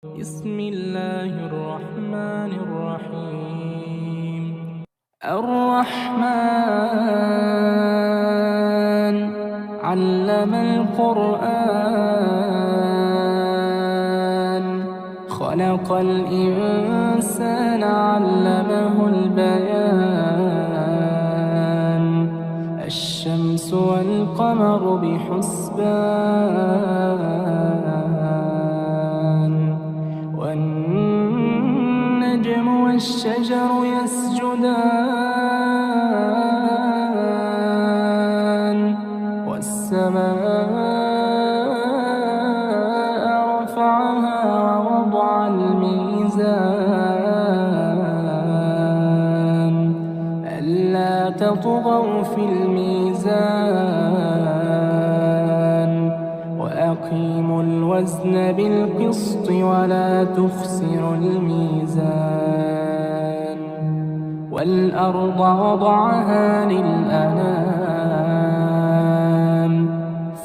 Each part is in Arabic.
بسم الله الرحمن الرحيم. الرحمن علم القرآن، خلق الإنسان علمه البيان، الشمس والقمر بحسبان، والنجم والشجر يسجدان، والسماء رفعها ووضع الميزان ألا تطغوا في الميزان، وأقيموا الوزن بالقسط ولا تخسروا الميزان، والأرض وضعها للأنام،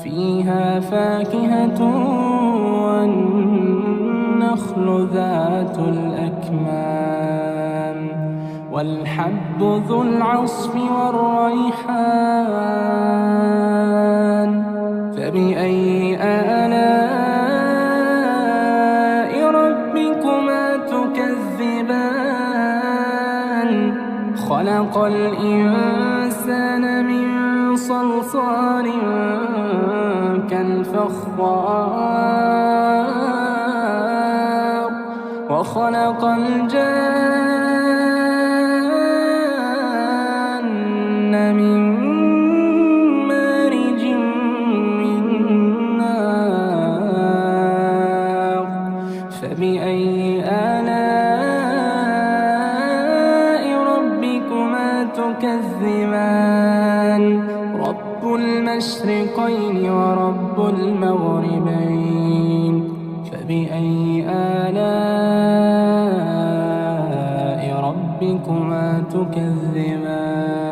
فيها فاكهة والنخل ذات الأكمام، والحب ذو العصف والريحان، فبأي آلاء ربكما تكذبان؟ خلق الإنسان من صلصال كالفخار، وخلق الجان من مارج من نار، فبأي آلاء ربكما تكذبان؟ رب المشرقين ورب المغربين، فبأي آلاء ربكما تكذبان؟